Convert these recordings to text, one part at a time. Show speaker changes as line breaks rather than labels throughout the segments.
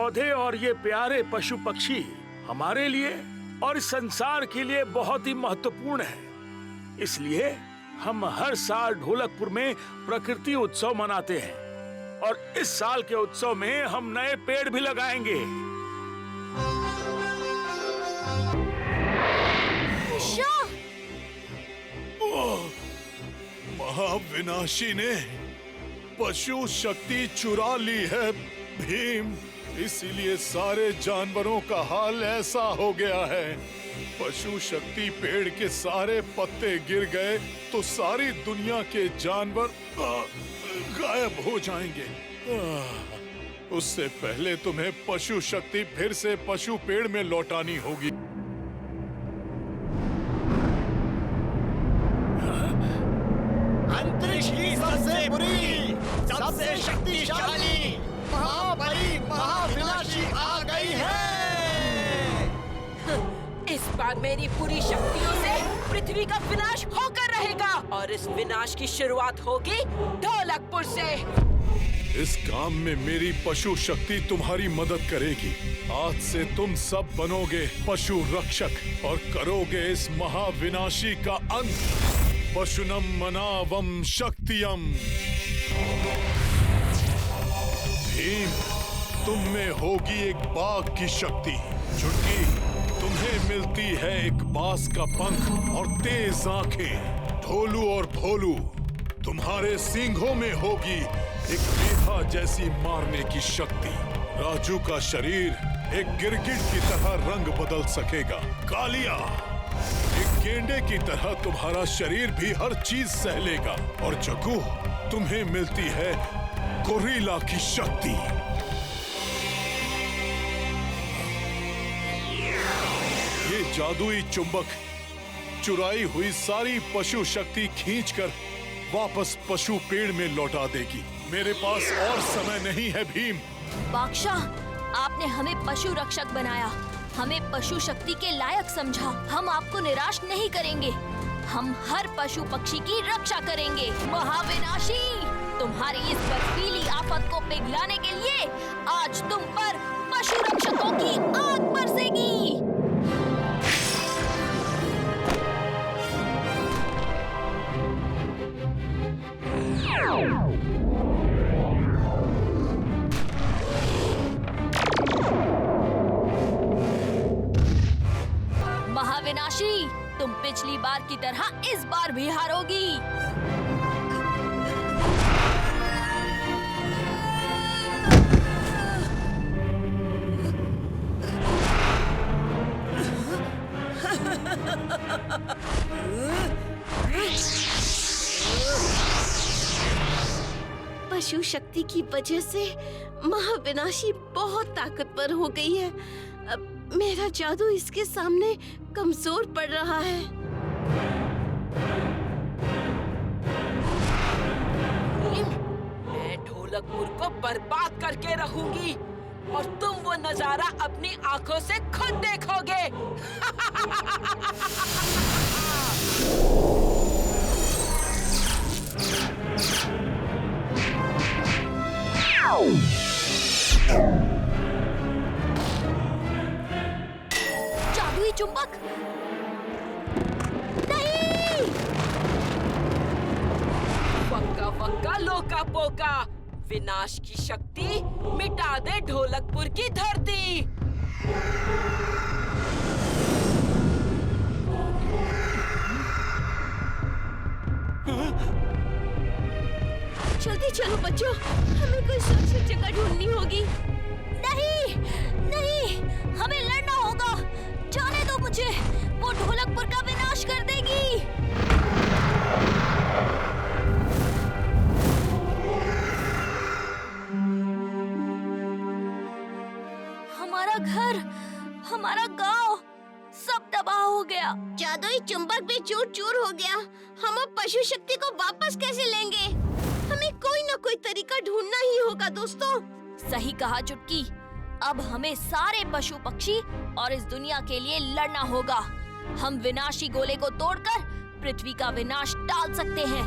पौधे और ये प्यारे पशु पक्षी हमारे लिए और इस संसार के लिए बहुत ही महत्वपूर्ण है। इसलिए हम हर साल ढोलकपुर में प्रकृति उत्सव मनाते हैं और इस साल के उत्सव में हम नए पेड़ भी लगाएंगे।
महाविनाशी ने पशु शक्ति चुरा ली है भीम, इसीलिए सारे जानवरों का हाल ऐसा हो गया है। पशु शक्ति पेड़ के सारे पत्ते गिर गए तो सारी दुनिया के जानवर गायब हो जाएंगे। उससे पहले तुम्हें पशु शक्ति फिर से पशु पेड़ में लौटानी होगी।
अंतरिक्ष की सबसे बुरी, सबसे शक्तिशाली महाबली महाविनाशी आ गई है।
इस बार मेरी पूरी शक्तियों से पृथ्वी का विनाश होकर रहेगा और इस विनाश की शुरुआत होगी ढोलकपुर से।
इस काम में मेरी पशु शक्ति तुम्हारी मदद करेगी। आज से तुम सब बनोगे पशु रक्षक और करोगे इस महाविनाशी का अंत। पशुनम मनावम शक्तियम। भीम, तुम में होगी एक बाघ की शक्ति। चुटकी, तुम्हें मिलती है एक बाज का पंख और तेज आंखें। ढोलू और भोलू, तुम्हारे सींगों में होगी एक मेधा जैसी मारने की शक्ति। राजू का शरीर एक गिरगिट की तरह रंग बदल सकेगा। कालिया, एक गेंडे की तरह तुम्हारा शरीर भी हर चीज सह लेगा। और जग्गू, तुम्हें मिलती है गोरिल्ला की शक्ति। ये जादुई चुंबक चुराई हुई सारी पशु शक्ति खींचकर वापस पशु पेड़ में लौटा देगी। मेरे पास और समय नहीं है भीम।
बादशाह, आपने हमें पशु रक्षक बनाया, हमें पशु शक्ति के लायक समझा। हम आपको निराश नहीं करेंगे। हम हर पशु पक्षी की रक्षा करेंगे। महाविनाशी, तुम्हारी इस बर्फीली आफत को पिघलाने के लिए आज तुम पर पशु रक्षकों की आग बरसेगी। महाविनाशी, तुम पिछली बार की तरह इस बार भी हारोगी।
पशु शक्ति की वजह से महाविनाशी बहुत ताकतवर हो गई है। अब मेरा जादू इसके सामने कमजोर पड़ रहा है।
मैं ढोलकपुर को बर्बाद करके रहूंगी और तुम वो नजारा अपनी आंखों से खुद देखोगे।
जादुई चुंबक, नहीं!
वक्का वक्का लोका पोका, विनाश की शक्ति मिटा दे ढोलकपुर की धरती।
जल्दी चलो बच्चों, हमें कोई सुरक्षित जगह ढूंढनी होगी।
नहीं, नहीं, हमें लड़ना होगा। जाने दो मुझे, वो ढोलकपुर का विनाश कर देगी। हमारा घर, हमारा गांव सब तबाह हो गया।
जादुई चुंबक भी चूर चूर हो गया। हम अब पशु शक्ति को वापस कैसे लेंगे? हमें कोई न कोई तरीका ढूंढना ही होगा दोस्तों।
सही कहा चुटकी। अब हमें सारे पशु पक्षी और इस दुनिया के लिए लड़ना होगा। हम विनाशी गोले को तोड़कर पृथ्वी का विनाश टाल सकते हैं।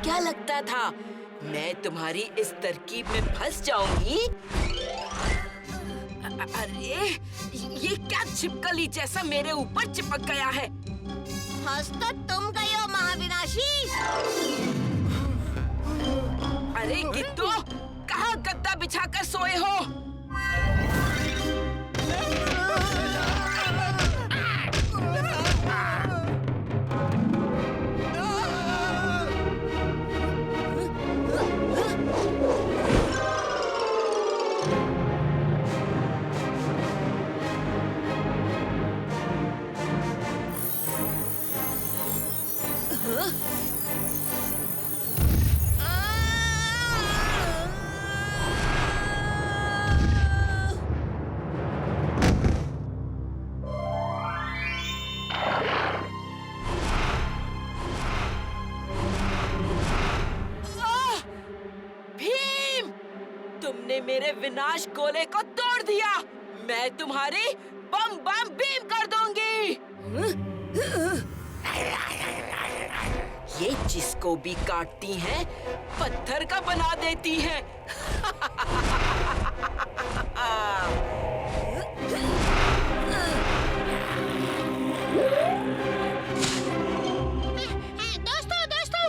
क्या लगता था मैं तुम्हारी इस तरकीब में फंस जाऊंगी? अरे ये क्या छिपकली जैसा मेरे ऊपर चिपक गया है?
फंस तो तुम गए हो महाविनाशी।
अरे गिद्दो, कहाँ गद्दा बिछाकर सोए हो? तुमने मेरे विनाश गोले को तोड़ दिया। मैं तुम्हारी बम बम बीम कर दूंगी। ये जिसको भी काटती हैं, पत्थर का बना देती हैं।
दोस्तों,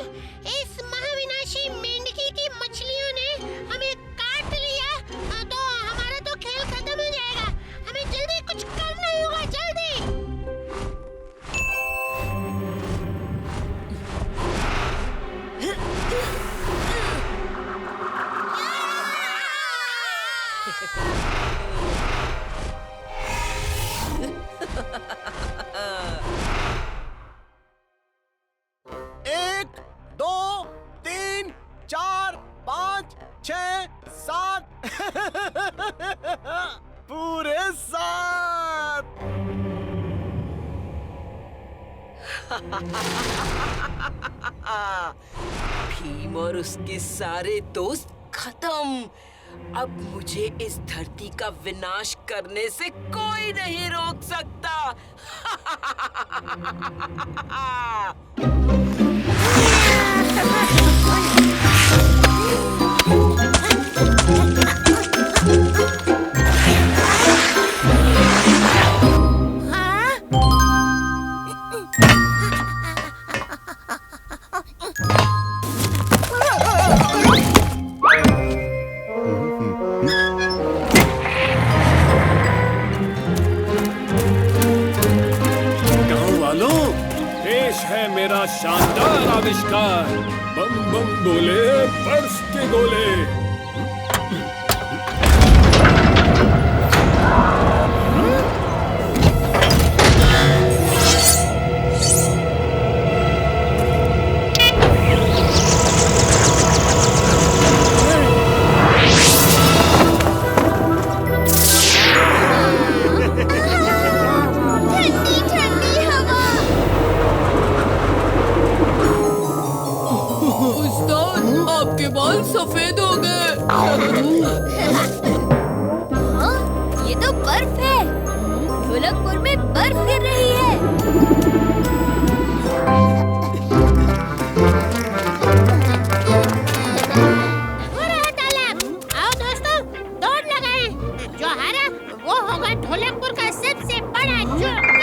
इस महाविनाशी मेंढकी की मछलियों ने हमें काट लिया, तो हमारा तो खेल खत्म हो जाएगा। हमें जल्दी कुछ करना होगा, जल्दी।
एक, दो, तीन, चार, पाँच, 6, 7 पूरे 7।
भीम और उसके सारे दोस्त खत्म। अब मुझे इस धरती का विनाश करने से कोई नहीं रोक सकता।
मेरा शानदार आविष्कार, बम बम बोले बर्फ के गोले।
आपके बाल सफेद हो गए।
ये तो बर्फ है। ढोलकपुर में बर्फ गिर रही है।
हो रहा तालाब। आओ दोस्तों, दौड़ लगाएं। जो हारा वो होगा ढोलकपुर का सबसे बड़ा जोकर।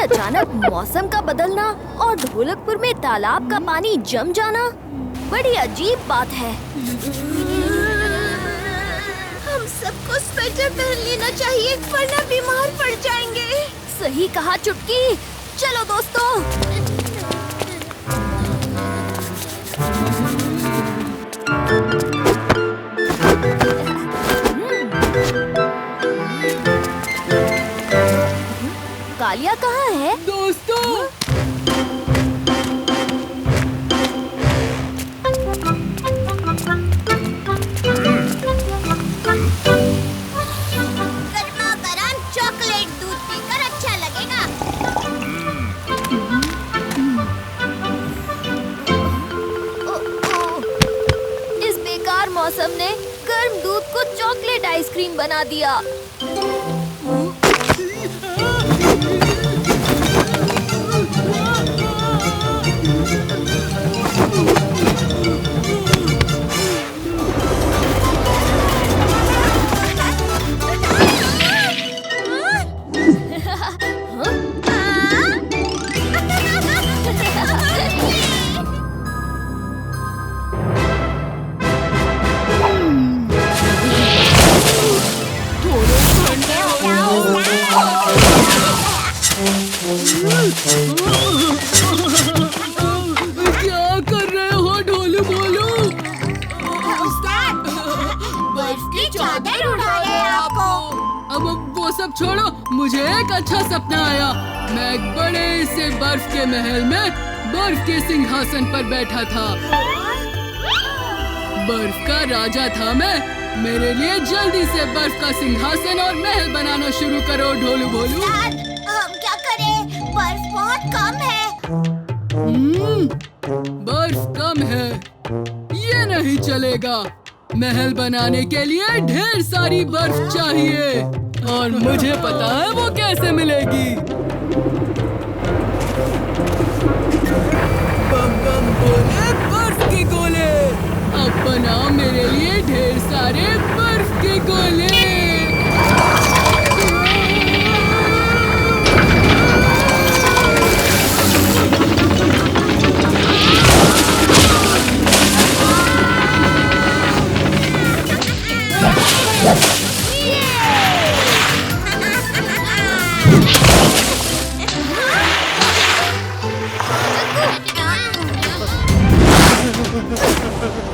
अचानक मौसम का बदलना और ढोलकपुर में तालाब का पानी जम जाना बड़ी अजीब बात है।
हम सबको स्वेटर पहन लेना चाहिए, वरना बीमार पड़ जाएंगे।
सही कहा चुटकी। चलो दोस्तों। कालिया कहाँ है?
गर्मा गर्म चॉकलेट दूध पीकर अच्छा लगेगा।
इस बेकार मौसम ने गर्म दूध को चॉकलेट आइसक्रीम बना दिया।
क्या कर रहे हो ढोलू बोलू?
बर्फ की चादर उड़ा है आपको।
अब वो सब छोड़ो, मुझे एक अच्छा सपना आया। मैं एक बड़े से बर्फ के महल में बर्फ के सिंहासन पर बैठा था। बर्फ का राजा था मैं। मेरे लिए जल्दी से बर्फ का सिंहासन और महल बनाना शुरू करो ढोलू बोलू।
हम क्या करें? बर्फ बहुत कम है।
बर्फ कम है, ये नहीं चलेगा। महल बनाने के लिए ढेर सारी बर्फ चाहिए और मुझे पता है वो कैसे मिलेगी। बम बम बोले बर्फ के गोले। अब बनाओ मेरे लिए ढेर सारे बर्फ के गोले।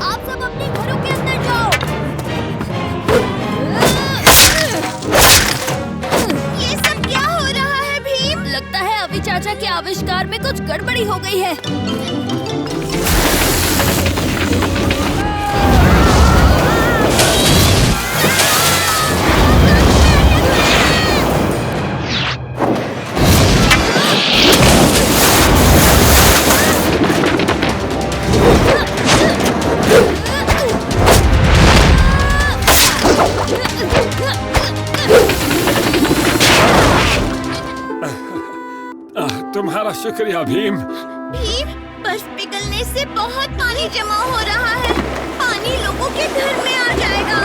आप सब अपने घरों के अंदर जाओ।
ये सब क्या हो रहा है भीम?
लगता है अभी चाचा के आविष्कार में कुछ गड़बड़ी हो गई है।
तुम्हारा शुक्रिया भीम।
भीम, बर्फ पिघलने से बहुत पानी जमा हो रहा है। पानी लोगों के घर में आ जाएगा।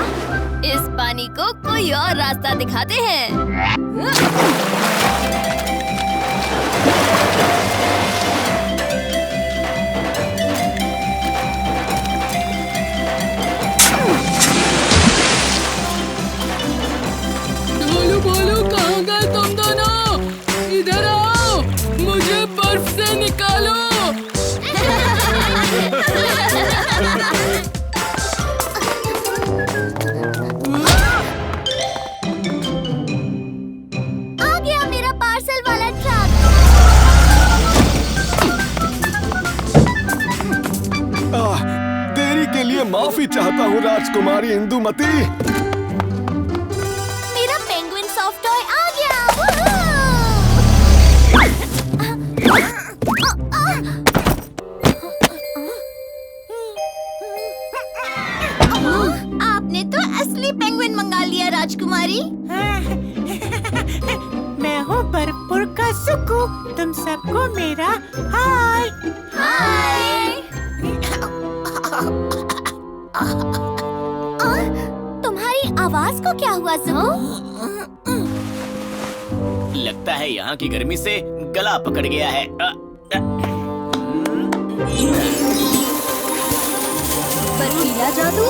इस पानी को कोई और रास्ता दिखाते हैं।
ढोलू बोलू कहाँ गए तुम दोनों? इधर आओ, मुझे बर्फ से निकालो।
आ गया मेरा पार्सल वाला ट्रक।
देरी के लिए माफी चाहता हूँ राजकुमारी इंदुमती।
मेरा पेंगुइन सॉफ्ट टॉय आ गया। आपने तो असली पेंगुइन मंगा लिया राजकुमारी।
मैं हूँ बर्फपुर का सुकू। तुम सबको मेरा हाय।
हाय। तुम्हारी आवाज को क्या हुआ सुकू?
लगता है यहाँ की गर्मी से गला पकड़ गया है।
बर्फीला जादू।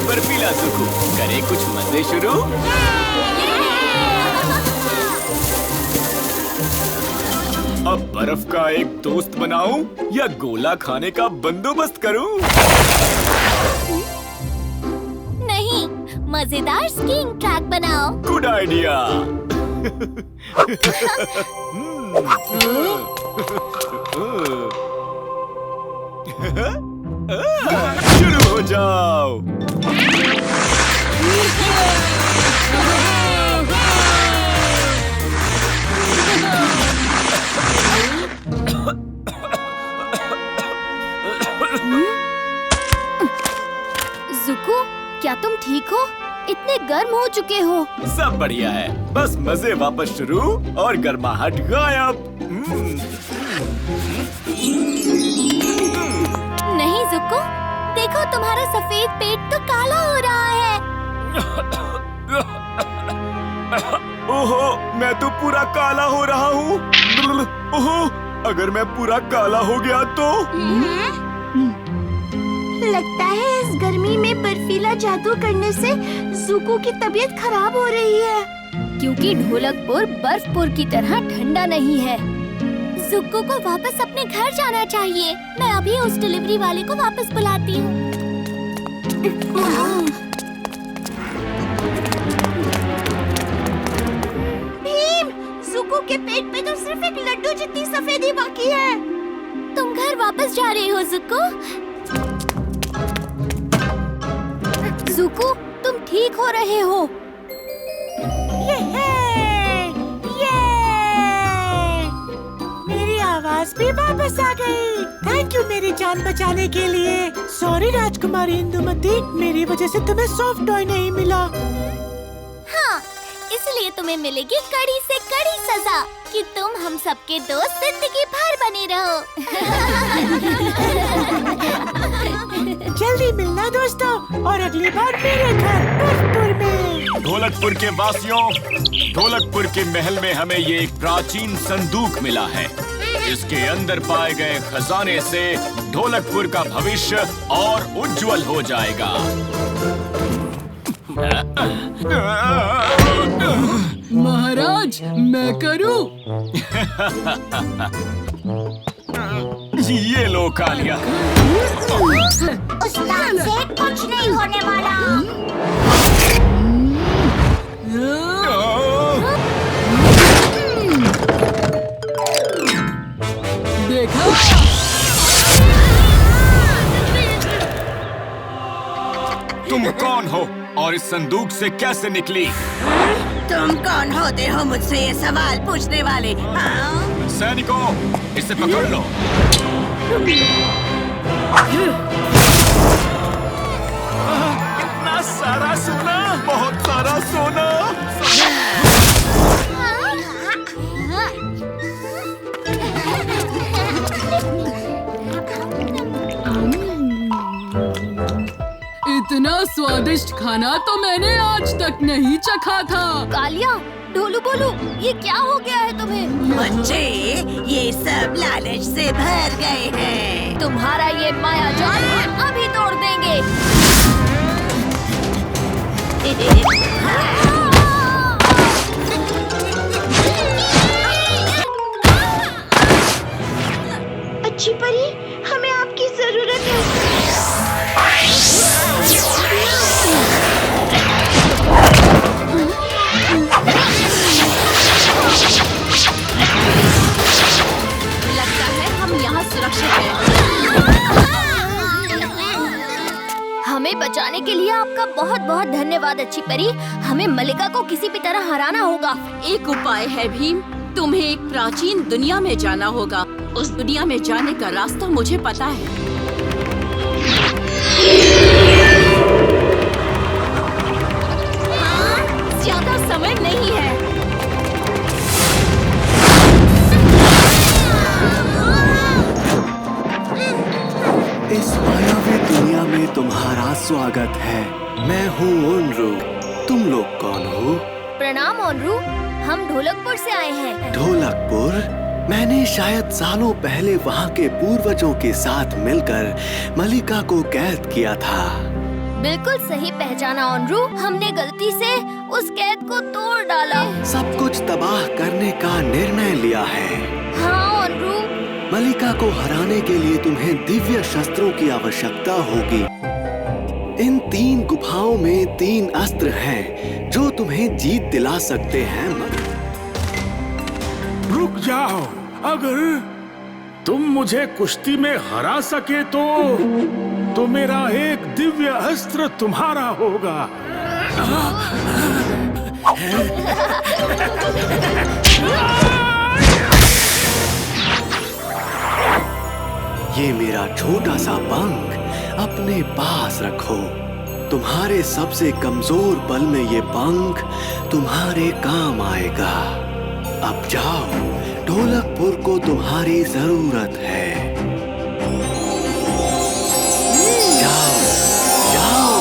बर्फीला सुकू, करे कुछ मजे शुरू। अब बर्फ का एक दोस्त बनाऊं या गोला खाने का बंदोबस्त करूं?
नहीं, मजेदार स्कीइंग ट्रैक बनाओ।
Good idea. शुरू हो जाओ।
जुको, क्या तुम ठीक हो? इतने गर्म हो चुके हो।
सब बढ़िया है, बस मजे वापस शुरू और गर्माहट गायब।
नहीं जुको, देखो तुम्हारा सफेद पेट तो काला हो रहा है।
ओहो, मैं तो पूरा काला हो रहा हूँ। ओहो, अगर मैं पूरा काला हो गया तो?
लगता है इस गर्मी में बर्फीला जादू करने से जुको की तबीयत खराब हो रही है।
क्योंकि ढोलकपुर बर्फपुर की तरह ठंडा नहीं है। जुको को वापस अपने घर जाना चाहिए। मैं अभी उस डिलीवरी वाले को वापस बुलाती हूँ।
भीम, जुको के पेट पे तो सिर्फ एक लड्डू जितनी सफेदी बाकी है।
तुम घर वापस जा रहे हो जुको? जुको, तुम ठीक हो रहे हो?
मेरी आवाज भी वापस आ गई। थैंक यू मेरी जान बचाने के लिए। सॉरी राजकुमारी इंदुमती, मेरी वजह से तुम्हें सॉफ्ट टॉय नहीं मिला।
हाँ, इसलिए तुम्हें मिलेगी कड़ी से कड़ी सजा कि तुम हम सबके दोस्त जिंदगी भर बने रहो।
जल्दी मिलना दोस्तों, और अगली बार मेरे घर बर्फपुर में।
ढोलकपुर के वासियों, ढोलकपुर के महल में हमें ये एक प्राचीन संदूक मिला है। इसके अंदर पाए गए खजाने से ढोलकपुर का भविष्य और उज्जवल हो जाएगा।
महाराज, मैं करूं?
ये लो कालिया।
उस्ताद से कुछ नहीं होने वाला।
देखा?
तुम कौन हो और इस संदूक से कैसे निकली?
तुम कौन होते हो मुझसे ये सवाल पूछने वाले? हाँ?
सैनिकों, इसे पकड़ लो।
इतना सारा सोना,
बहुत सारा सोना।
इतना स्वादिष्ट खाना तो मैंने आज तक नहीं चखा था।
कालिया, ढोलू बोलू, ये क्या हो गया है तुम्हें?
बच्चे, ये सब लालच से भर गए हैं।
तुम्हारा ये माया जाल हम अभी तोड़ देंगे।
अच्छी परी, हमें आपकी जरूरत है। लगता है हम यहाँ सुरक्षित हैं। हमें बचाने के लिए आपका बहुत बहुत धन्यवाद अच्छी परी। हमें मलिका को किसी भी तरह हराना होगा।
एक उपाय है भीम, तुम्हें एक प्राचीन दुनिया में जाना होगा। उस दुनिया में जाने का रास्ता मुझे पता है।
ज्यादा समय नहीं है।
इस मायावी दुनिया में तुम्हारा स्वागत है। मैं हूँ ओनरू। तुम लोग कौन हो?
प्रणाम ओनरू, हम ढोलकपुर से आए हैं।
ढोलकपुर? मैंने शायद सालों पहले वहाँ के पूर्वजों के साथ मिलकर मलिका को कैद किया था।
बिल्कुल सही पहचाना ओनरू, हमने गलती से उस कैद को तोड़ डाला।
सब कुछ तबाह करने का निर्णय लिया है।
हाँ ओनरू।
मलिका को हराने के लिए तुम्हें दिव्य शस्त्रों की आवश्यकता होगी। इन 3 गुफाओं में 3 अस्त्र हैं जो तुम्हें जीत दिला सकते हैं।
रुक जाओ, अगर तुम मुझे कुश्ती में हरा सके तो मेरा एक दिव्य अस्त्र तुम्हारा होगा।
ये मेरा छोटा सा पंख अपने पास रखो। तुम्हारे सबसे कमजोर पल में ये पंख तुम्हारे काम आएगा। अब जाओ, ढोलकपुर को तुम्हारी जरूरत है। जाओ, जाओ।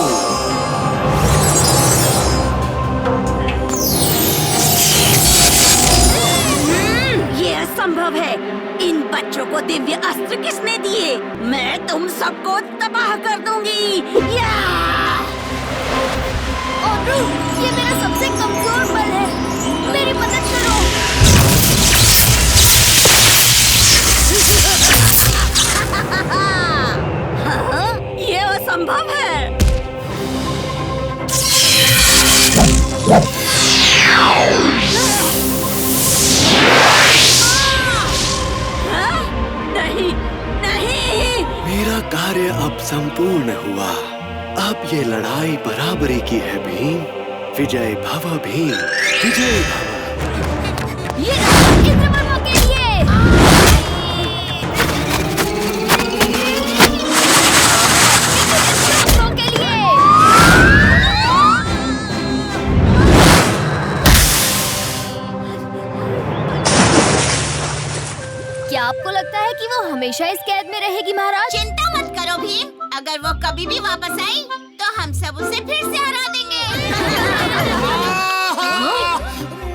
ये असंभव है। इन बच्चों को दिव्य अस्त्र किसने दिए? मैं तुम सबको तबाह कर दूंगी।
ओनरू, ये मेरा सबसे कमजोर बल है, मेरी मदद करो।
हाँ, ये असंभव है। नहीं, नहीं।
मेरा कार्य अब संपूर्ण हुआ। अब ये लड़ाई बराबरी की है भीम। विजय भव भीम, विजय भव।
ये इंद्रवर्मा के लिए। के लिए। क्या आपको लगता है कि वो हमेशा इस कैद में रहेगी महाराज?
चिंता मत करो भीम, अगर वो कभी भी वापस आई तो हम सब उसे फिर से हरा देंगे।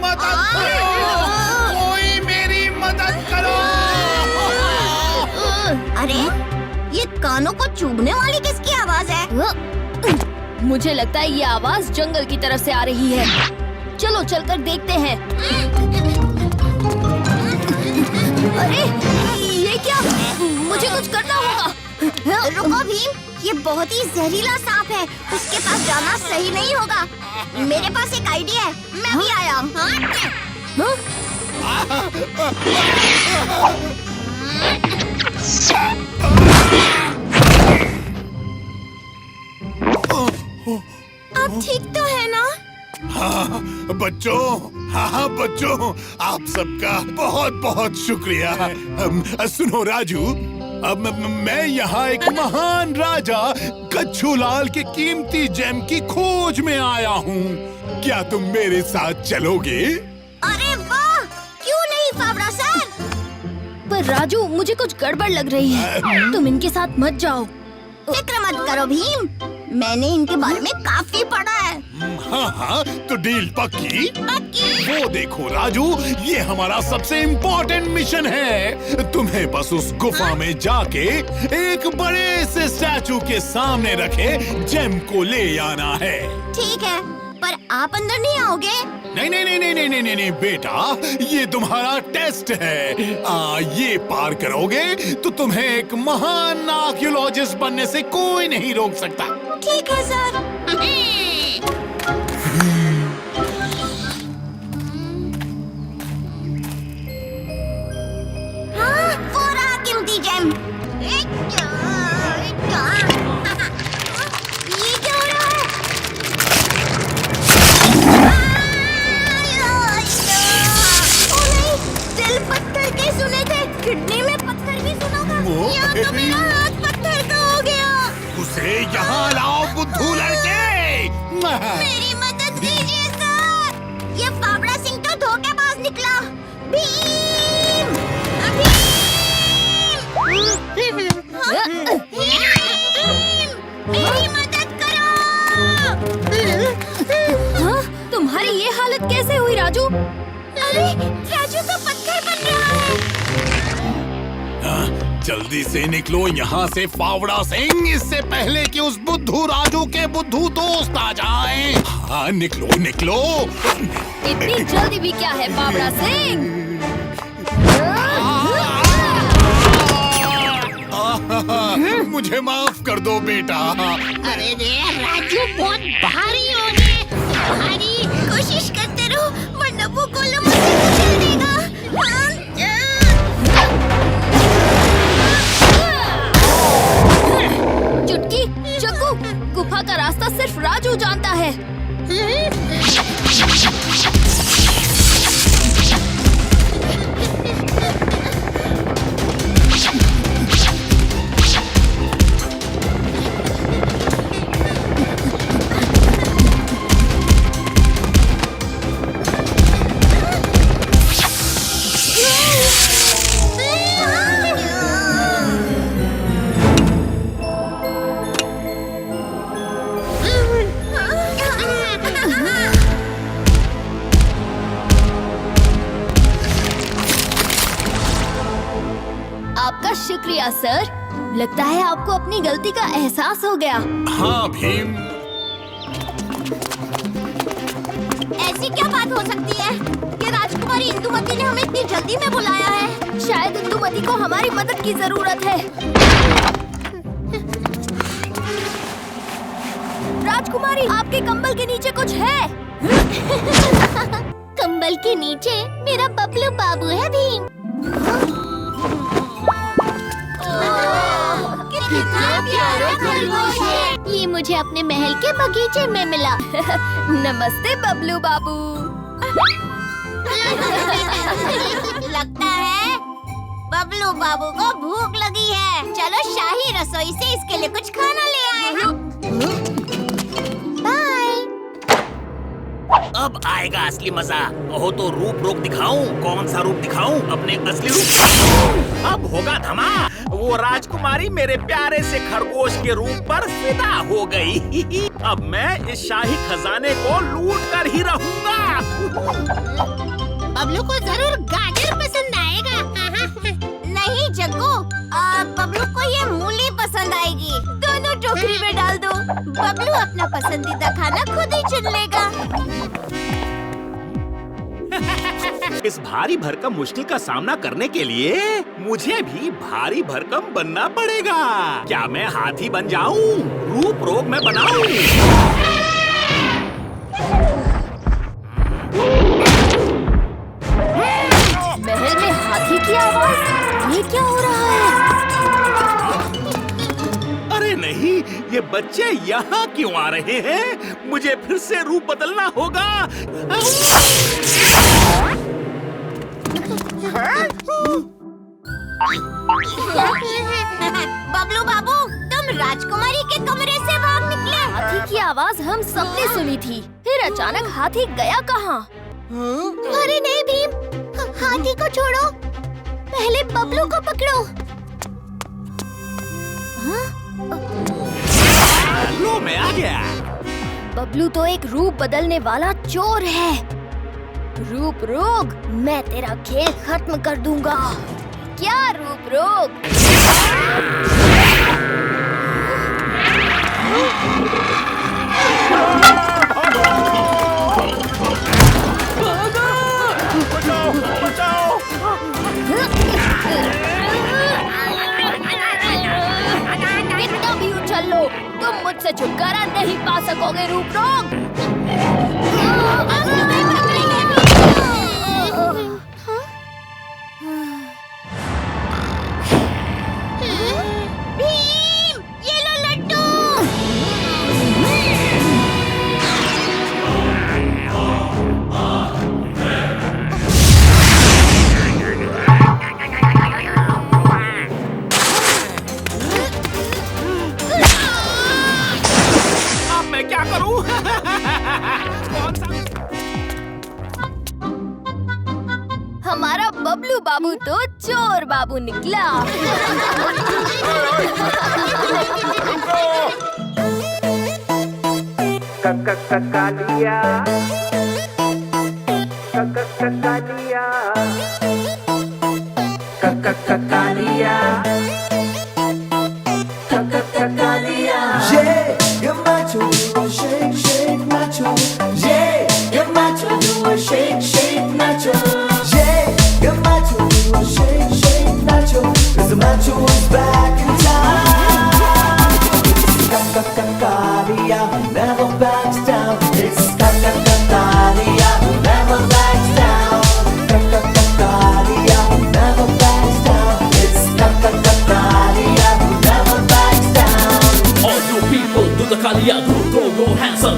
मदद करो, कोई मेरी मदद करो।
अरे ये कानों को चुभने वाली किसकी आवाज है?
मुझे लगता है ये आवाज जंगल की तरफ से आ रही है। चलो चलकर देखते हैं। अरे ये क्या? मुझे कुछ करना होगा।
रुको भीम, ये बहुत ही जहरीला सांप है, उसके पास जाना सही नहीं होगा। मेरे पास एक आइडिया है, मैं भी आया।
आप ठीक तो है ना?
हाँ बच्चों, हाँ बच्चों, आप सबका बहुत बहुत शुक्रिया। सुनो राजू, अब मैं यहाँ एक महान राजा कच्छूलाल के कीमती जेम की खोज में आया हूँ। क्या तुम मेरे साथ चलोगे?
अरे वाह, क्यों नहीं फावड़ा सर?
पर राजू, मुझे कुछ गड़बड़ लग रही है। तुम इनके साथ मत जाओ।
फिक्र मत करो भीम, मैंने इनके बारे में काफी पढ़ा है।
हाँ हाँ, तो डील पक्की?
पक्की।
वो देखो राजू, ये हमारा सबसे इम्पोर्टेंट मिशन है। तुम्हें बस उस गुफा में जाके एक बड़े से स्टैचू के सामने रखे जेम को ले आना है।
ठीक है, पर आप अंदर नहीं आओगे?
नहीं नहीं नहीं नहीं नहीं नहीं नहीं बेटा, ये तुम्हारा टेस्ट है। ये पार करोगे तो तुम्हें एक महान आर्कियोलॉजिस्ट बनने से कोई नहीं रोक सकता।
ठीक है सर। हाँ, वो रहा कीमती जेम। ये क्या हो रहा है? ओ नहीं, दिल पत्थर के सुने थे, किडनी में पत्थर भी सुना था। यहाँ तो मेरा हाथ पत्थर का हो गया।
उसे यहाँ लाओ बुद्धू लड़के।
मेरी मदद कीजिए सर, ये फावड़ा सिंह तो धोखेबाज निकला। भीम, मेरी मदद करो।
हाँ? तुम्हारी ये हालत कैसे हुई राजू?
अरे राजू तो पत्थर बन रहा है।
जल्दी से निकलो यहाँ से फावड़ा सिंह, इससे पहले कि उस बुद्धू राजू के बुद्धू दोस्त आ जाएं। हाँ निकलो निकलो।
इतनी जल्दी भी क्या है फावड़ा सिंह?
मुझे माफ कर दो बेटा।
अरे रे राजू, बहुत भारी हो गए। भारी कोशिश करते रहो वरना वो गोलम मुझे कुचल देगा।
चुटकी, जग्गू, गुफा का रास्ता सिर्फ राजू जानता है। आपका शुक्रिया सर। लगता है आपको अपनी गलती का एहसास हो गया।
हाँ भीम।
ऐसी क्या बात हो सकती है कि राजकुमारी इंदुमती ने हमें इतनी जल्दी में बुलाया है?
शायद इंदुमती को हमारी मदद की जरूरत है। राजकुमारी, आपके कंबल के नीचे कुछ है।
कंबल के नीचे मेरा बबलू बाबू है भीम। कितना प्यारा खरगोश है। ये मुझे अपने महल के बगीचे में मिला।
नमस्ते बबलू बाबू।
लगता है बबलू बाबू को भूख लगी है। चलो शाही रसोई से इसके लिए कुछ खाना ले आए। बाय।
अब आएगा असली मजा। कहो तो रूप रोक दिखाऊं। कौन सा रूप दिखाऊं? अपने असली रूप। अब होगा धमा। वो राजकुमारी मेरे प्यारे से खरगोश के रूप पर फिदा हो गई। अब मैं इस शाही खजाने को लूट कर ही रहूंगा।
बबलू को जरूर गाजर पसंद आएगा। नहीं जग्गू, बबलू को ये मूली पसंद आएगी। दोनों टोकरी में डाल दो। बबलू अपना पसंदीदा खाना खुद ही चुन लेगा।
इस भारी भरकम मुश्किल का सामना करने के लिए मुझे भी भारी भरकम बनना पड़ेगा। क्या मैं हाथी बन जाऊं? रूप रोग में बनाऊं?
महल में हाथी की आवाज। ये क्या हो रहा है?
अरे नहीं, ये बच्चे यहाँ क्यों आ रहे हैं? मुझे फिर से रूप बदलना होगा।
बबलू बाबू, तुम राजकुमारी के कमरे से भाग निकले।
हाथी की आवाज हम सबने सुनी थी। फिर अचानक हाथी गया कहाँ?
अरे नहीं भीम, हाथी को छोड़ो, पहले बबलू को पकड़ो।
लो, मैं आ गया।
बबलू तो एक रूप बदलने वाला चोर है। रूप रोग, मैं तेरा खेल खत्म कर दूंगा। क्या रूप रोग? कितना भी उछल लो, तुम मुझसे छुटकारा नहीं पा सकोगे रूप रोग।
भीम, ये लो लड्डू।
अब मैं क्या करूं?
हमारा बबलू बाबू तो चोर बाबू निकला।
Kaliya Kaliya Kaliya Kaliya. Yeah, you're macho, do a shake, shake, macho. Yeah, you're macho, do a shake, shake, macho. Yeah, you're macho, do a shake, shake, macho. 'Cause the macho is back in town.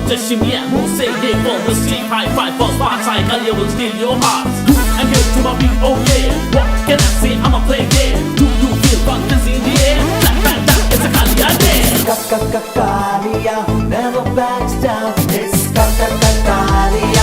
just shimmy and move, say yeah, for the street, high five for spot, I can will steal your heart. I'm here to my beat, oh yeah. What can I say? I'ma play again. Do you feel buttons in the air? That, it's a Kalia dance.
Kalia, who never backs down. It's Kalia.